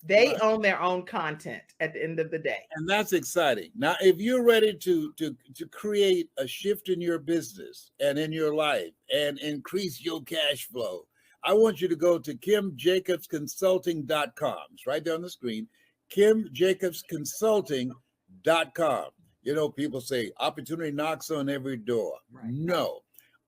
They own their own content at the end of the day. And that's exciting. Now, if you're ready to create a shift in your business and in your life and increase your cash flow, I want you to go to KimJacobsConsulting.com. It's right there on the screen, KimJacobsConsulting.com. You know, people say opportunity knocks on every door. Right. No,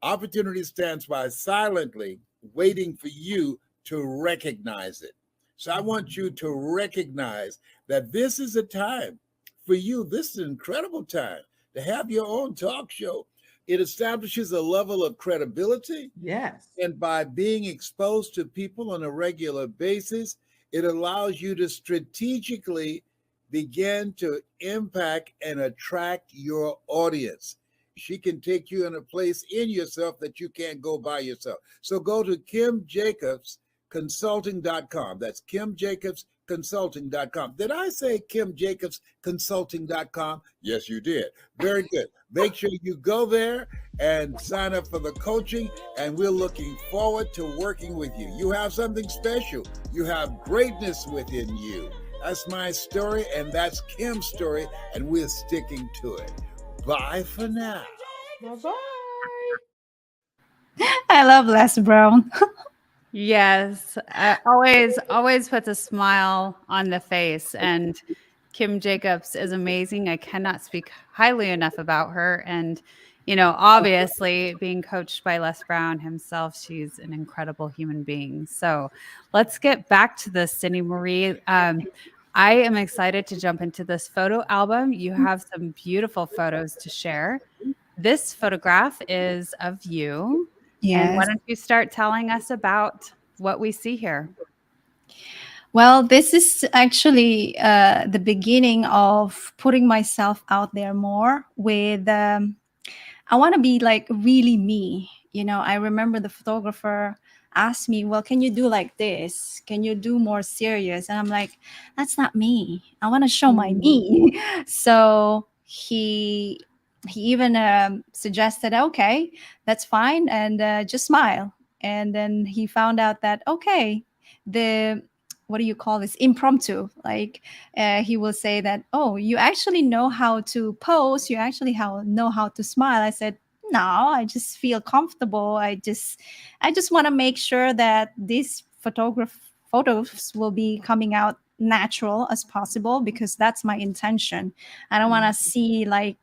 opportunity stands by silently waiting for you to recognize it. So I want you to recognize that this is a time for you. This is an incredible time to have your own talk show. It establishes a level of credibility. Yes. And by being exposed to people on a regular basis, it allows you to strategically begin to impact and attract your audience. She can take you in a place in yourself that you can't go by yourself. So go to KimJacobsConsulting.com. That's KimJacobsConsulting.com. Did I say KimJacobsConsulting.com? Yes, you did. Very good. Make sure you go there and sign up for the coaching, and we're looking forward to working with you. You have something special. You have greatness within you. That's my story, and that's Kim's story, and we're sticking to it. Bye for now. Bye-bye. I love Les Brown. Yes, always puts a smile on the face. And Kim Jacobs is amazing. I cannot speak highly enough about her. And, obviously being coached by Les Brown himself, she's an incredible human being. So let's get back to the CindyMarie. I am excited to jump into this photo album. You have some beautiful photos to share. This photograph is of you. Yes. And why don't you start telling us about what we see here? Well, this is actually the beginning of putting myself out there more with, I want to be like really me. I remember the photographer asked me, well, can you do like this? Can you do more serious? And I'm like, that's not me. I want to show my me. So he even suggested, okay, that's fine. And just smile. And then he found out that, okay, the what do you call this, impromptu. Like he will say that, oh, you actually know how to pose, you actually know how to smile. I said, no, I just feel comfortable. I just want to make sure that these photos will be coming out natural as possible, because that's my intention. I don't want to see, like,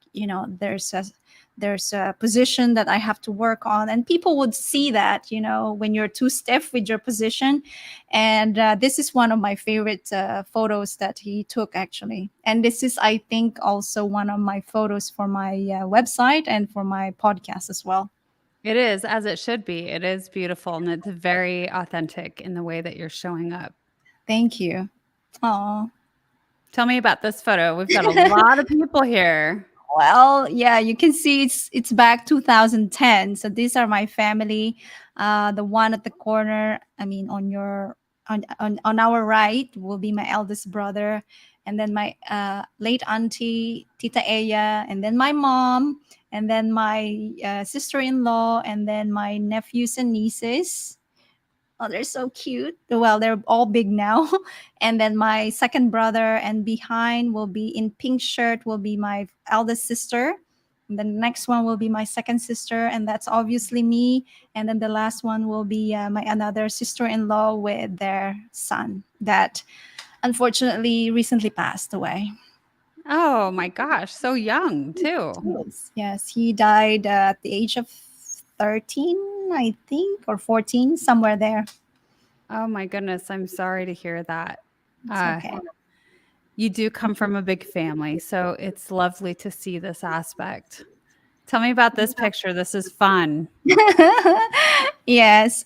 there's a position that I have to work on, and people would see that, when you're too stiff with your position. And this is one of my favorite photos that he took, actually. And this is, I think, also one of my photos for my website and for my podcast as well. It is, as it should be. It is beautiful, and it's very authentic in the way that you're showing up. Thank you. Oh. Tell me about this photo. We've got a lot of people here. Well, yeah, you can see it's back 2010. So these are my family. The one at the corner, I mean, on our right will be my eldest brother, and then my late auntie Tita Aya, and then my mom, and then my sister-in-law, and then my nephews and nieces. Oh, they're so cute. Well, they're all big now. And then my second brother, and behind will be in pink shirt will be my eldest sister. And the next one will be my second sister, and that's obviously me. And then the last one will be my another sister-in-law with their son that unfortunately recently passed away. Oh my gosh, so young too. Yes, he died at the age of 13, I think, or 14, somewhere there. Oh my goodness, I'm sorry to hear that. It's okay. You do come from a big family, so it's lovely to see this aspect. Tell me about this picture. This is fun. Yes.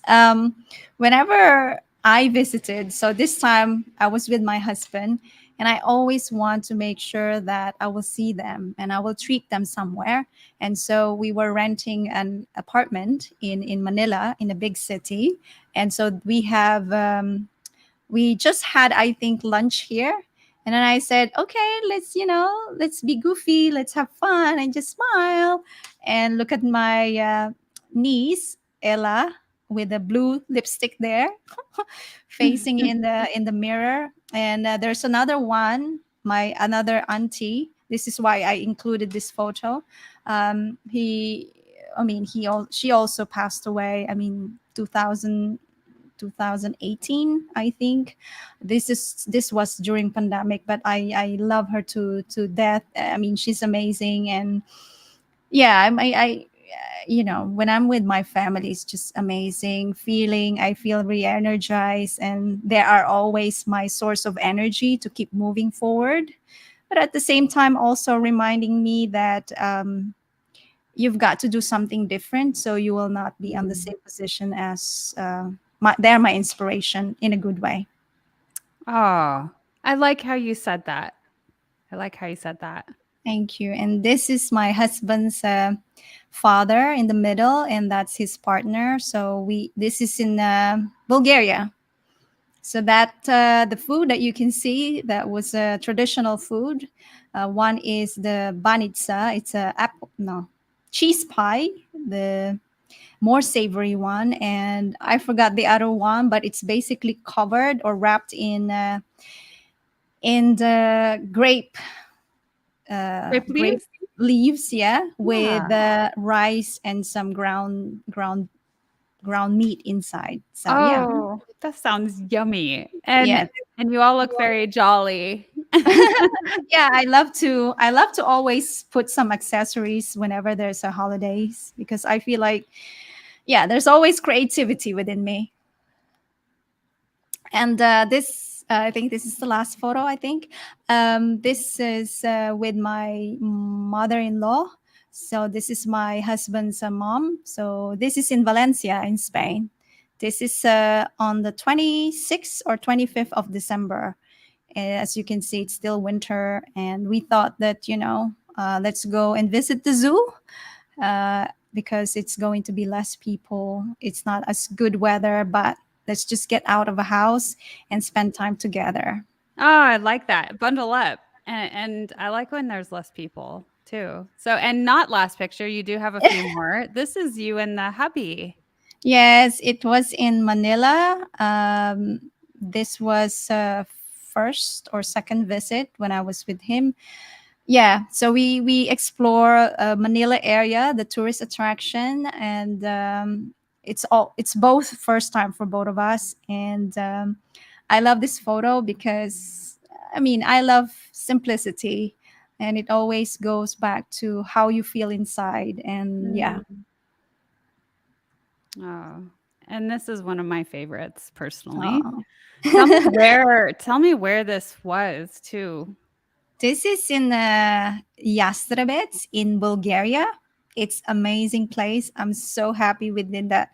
Whenever I visited, so this time I was with my husband, and I always want to make sure that I will see them and I will treat them somewhere. And so we were renting an apartment in Manila, in a big city. And so we just had, I think, lunch here. And then I said, okay, let's be goofy, let's have fun, and just smile. And look at my niece, Ella, with the blue lipstick there, facing in the mirror. And there's another one, my another auntie. This is why I included this photo. She also passed away. 2018, I think. This was during pandemic, but I love her to death. She's amazing. And yeah, when I'm with my family, it's just amazing feeling. I feel re-energized, and they are always my source of energy to keep moving forward. But at the same time, also reminding me that you've got to do something different, so you will not be on the same position as they're my inspiration in a good way. Oh, I like how you said that. Thank you. And this is my husband's father in the middle, and that's his partner. So this is in Bulgaria. So that the food that you can see, that was a traditional food. One is the banitsa. It's a cheese pie, the more savory one, and I forgot the other one, but it's basically covered or wrapped in the grape leaves, yeah, with rice and some ground meat inside. So Oh, that sounds yummy. And Yes. and you all look very jolly. Yeah, I love to always put some accessories whenever there's a holidays, because I feel like, yeah, there's always creativity within me. And this, I think this is the last photo. I think this is with my mother-in-law. So this is my husband's mom. So this is in Valencia, in Spain. This is on the 26th or 25th of December. As you can see, it's still winter, and we thought that let's go and visit the zoo. Because it's going to be less people. It's not as good weather, but let's just get out of a house and spend time together. Oh, I like that. Bundle up. And I like when there's less people too. So, and not last picture, you do have a few more. This is you and the hubby. Yes, it was in Manila. this was first or second visit when I was with him. Yeah, so we explore Manila area, the tourist attraction, and it's both first time for both of us. And I love this photo because I mean I love simplicity, and it always goes back to how you feel inside. And yeah. Oh, and this is one of my favorites personally. Aw. Tell me where this was too. This is in Yastrebets in Bulgaria. It's amazing place. I'm so happy we did that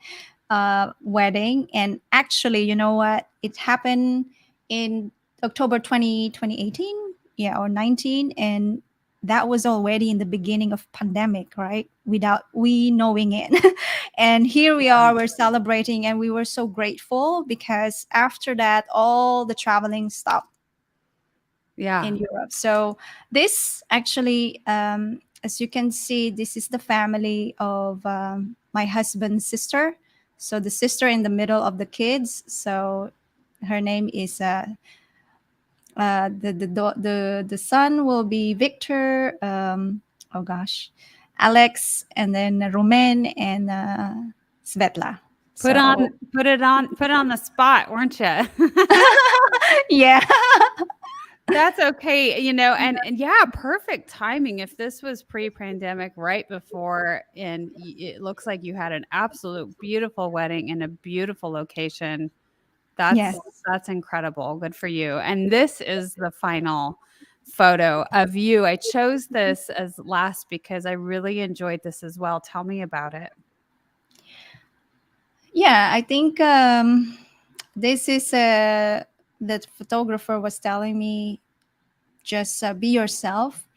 wedding. And actually, you know what? It happened in October 2018, yeah, or 19. And that was already in the beginning of pandemic, right? Without we knowing it. And here we are, we're celebrating, and we were so grateful because after that, all the traveling stopped Yeah. in Europe. So this actually, as you can see, this is the family of my husband's sister. So the sister in the middle of the kids. So her name is the son will be Victor. Oh gosh, Alex, and then Romain and Svetla. Put on So put it on the spot, weren't you? yeah. That's okay, and yeah, perfect timing. If this was pre-pandemic, right before, and it looks like you had an absolute beautiful wedding in a beautiful location. That's Yes. that's incredible. Good for you. And this is the final photo of you. I chose this as last because I really enjoyed this as well. Tell me about it. Yeah, I think this is the photographer was telling me just be yourself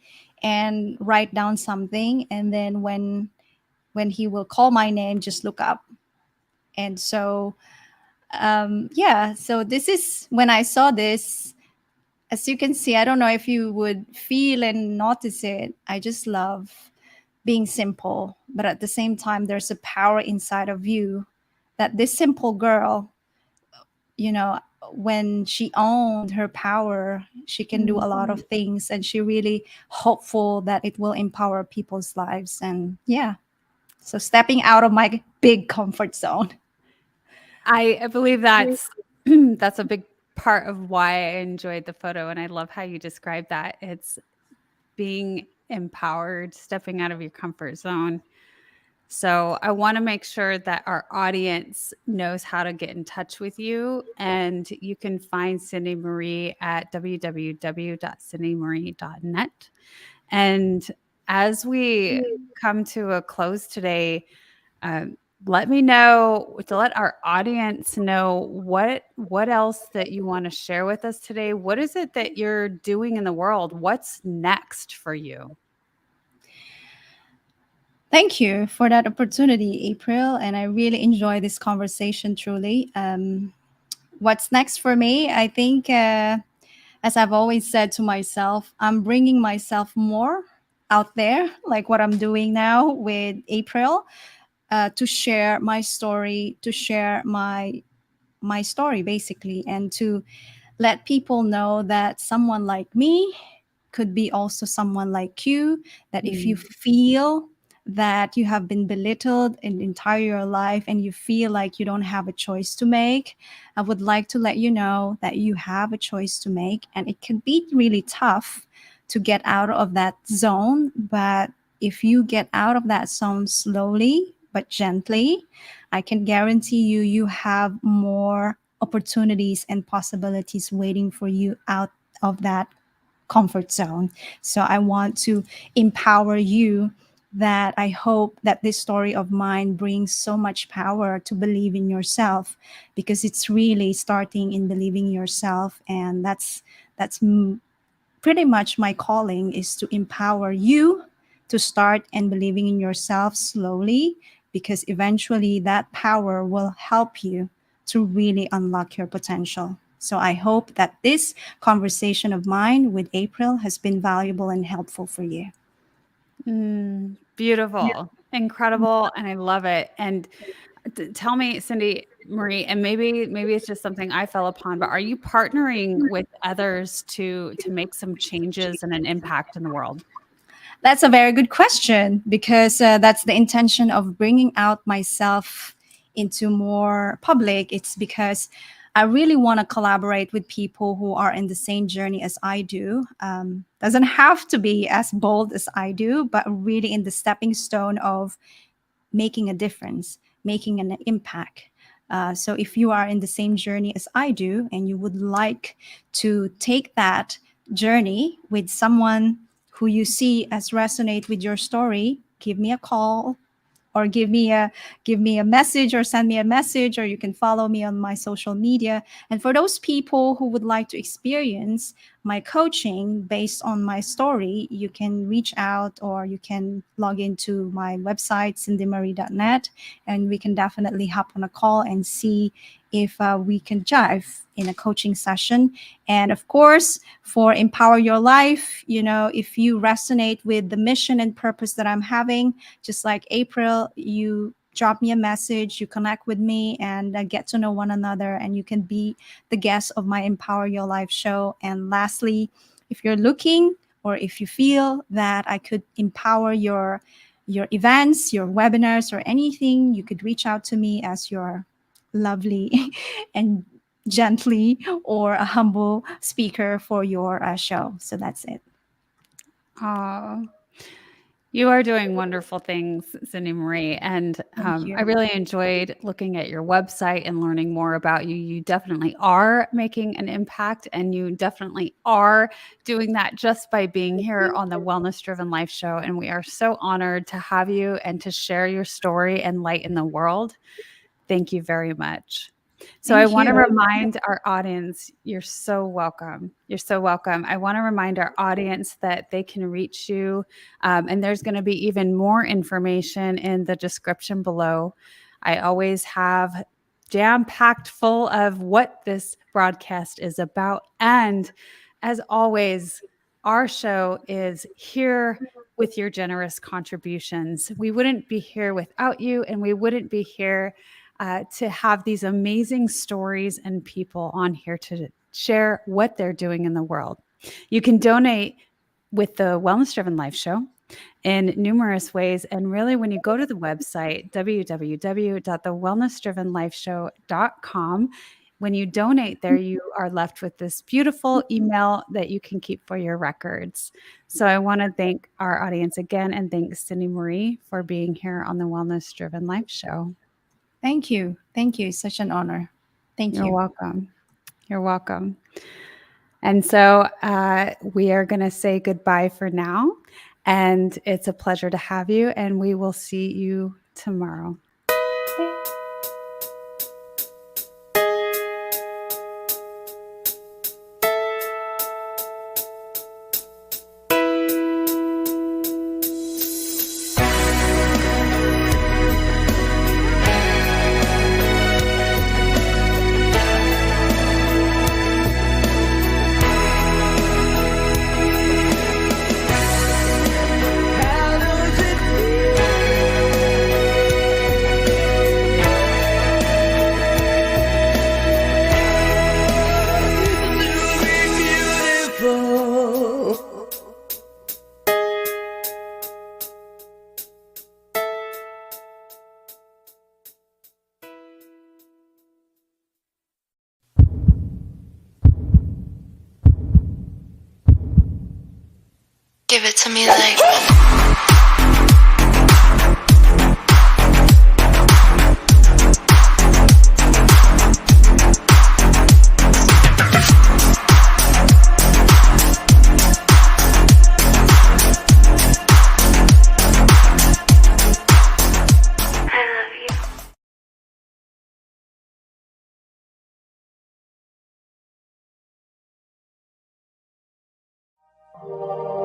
and write down something, and then when he will call my name, just look up. And so yeah, so this is when I saw this. As you can see, I don't know if you would feel and notice it. I just love being simple, but at the same time, there's a power inside of you that this simple girl, you know, when she owned her power, she can do a lot of things, and she really hopeful that it will empower people's lives. And yeah, so stepping out of my big comfort zone. I believe that's that's a big part of why I enjoyed the photo, and I love how you describe that. It's being empowered, stepping out of your comfort zone. So I want to make sure that our audience knows how to get in touch with you. And you can find CindyMarie at www.cindymarie.net. And as we come to a close today, um, let me know, to let our audience know what else that you want to share with us today. What is it that you're doing in the world? What's next for you? Thank you for that opportunity, April. And I really enjoy this conversation truly. What's next for me? I think, as I've always said to myself, I'm bringing myself more out there, like what I'm doing now with April, to share my story, to share my story basically, and to let people know that someone like me could be also someone like you, that if you feel that you have been belittled in entire your life and you feel like you don't have a choice to make, I would like to let you know that you have a choice to make, and it can be really tough to get out of that zone. But if you get out of that zone slowly but gently, I can guarantee you, you have more opportunities and possibilities waiting for you out of that comfort zone. So I want to empower you, that I hope that this story of mine brings so much power to believe in yourself, because it's really starting in believing yourself. And that's pretty much my calling, is to empower you to start and believing in yourself slowly, because eventually that power will help you to really unlock your potential. So I hope that this conversation of mine with April has been valuable and helpful for you. Beautiful, incredible, and I love it. And tell me, Cindy, Marie, and maybe it's just something I fell upon, but are you partnering with others to make some changes and an impact in the world? That's a very good question, because that's the intention of bringing out myself into more public. It's because I really want to collaborate with people who are in the same journey as I do. Doesn't have to be as bold as I do, but really in the stepping stone of making a difference, making an impact. So if you are in the same journey as I do and you would like to take that journey with someone who you see as resonate with your story, give me a call, or give me a message, or send me a message, or you can follow me on my social media. And for those people who would like to experience my coaching based on my story, you can reach out, or you can log into my website, CindyMarie.net, and we can definitely hop on a call and see if we can jive in a coaching session. And of course, for Empower Your Life, if you resonate with the mission and purpose that I'm having, just like April, you drop me a message, you connect with me, and get to know one another, and you can be the guest of my Empower Your Life show. And lastly, if you're looking, or if you feel that I could empower your events, your webinars, or anything, you could reach out to me as your lovely and gently or a humble speaker for your show. So that's it. Oh, you are doing wonderful things, CindyMarie. And Thank you. I really enjoyed looking at your website and learning more about you. You definitely are making an impact, and you definitely are doing that just by being here on the Wellness Driven Life Show. And we are so honored to have you and to share your story and light in the world. Thank you very much. So I Thank want to you. remind our audience, you're so welcome. You're so welcome. I want to remind our audience that they can reach you. And there's going to be even more information in the description below. I always have jam-packed full of what this broadcast is about. And as always, our show is here with your generous contributions. We wouldn't be here without you, and we wouldn't be here to have these amazing stories and people on here to share what they're doing in the world. You can donate with the Wellness Driven Life Show in numerous ways. And really, when you go to the website, www.thewellnessdrivenlifeshow.com, when you donate there, you are left with this beautiful email that you can keep for your records. So I want to thank our audience again, and thank CindyMarie for being here on the Wellness Driven Life Show. Thank you. Thank you. It's such an honor. Thank you. You're welcome. You're welcome. And so we are going to say goodbye for now. And it's a pleasure to have you. And we will see you tomorrow. Give it to me like I love you.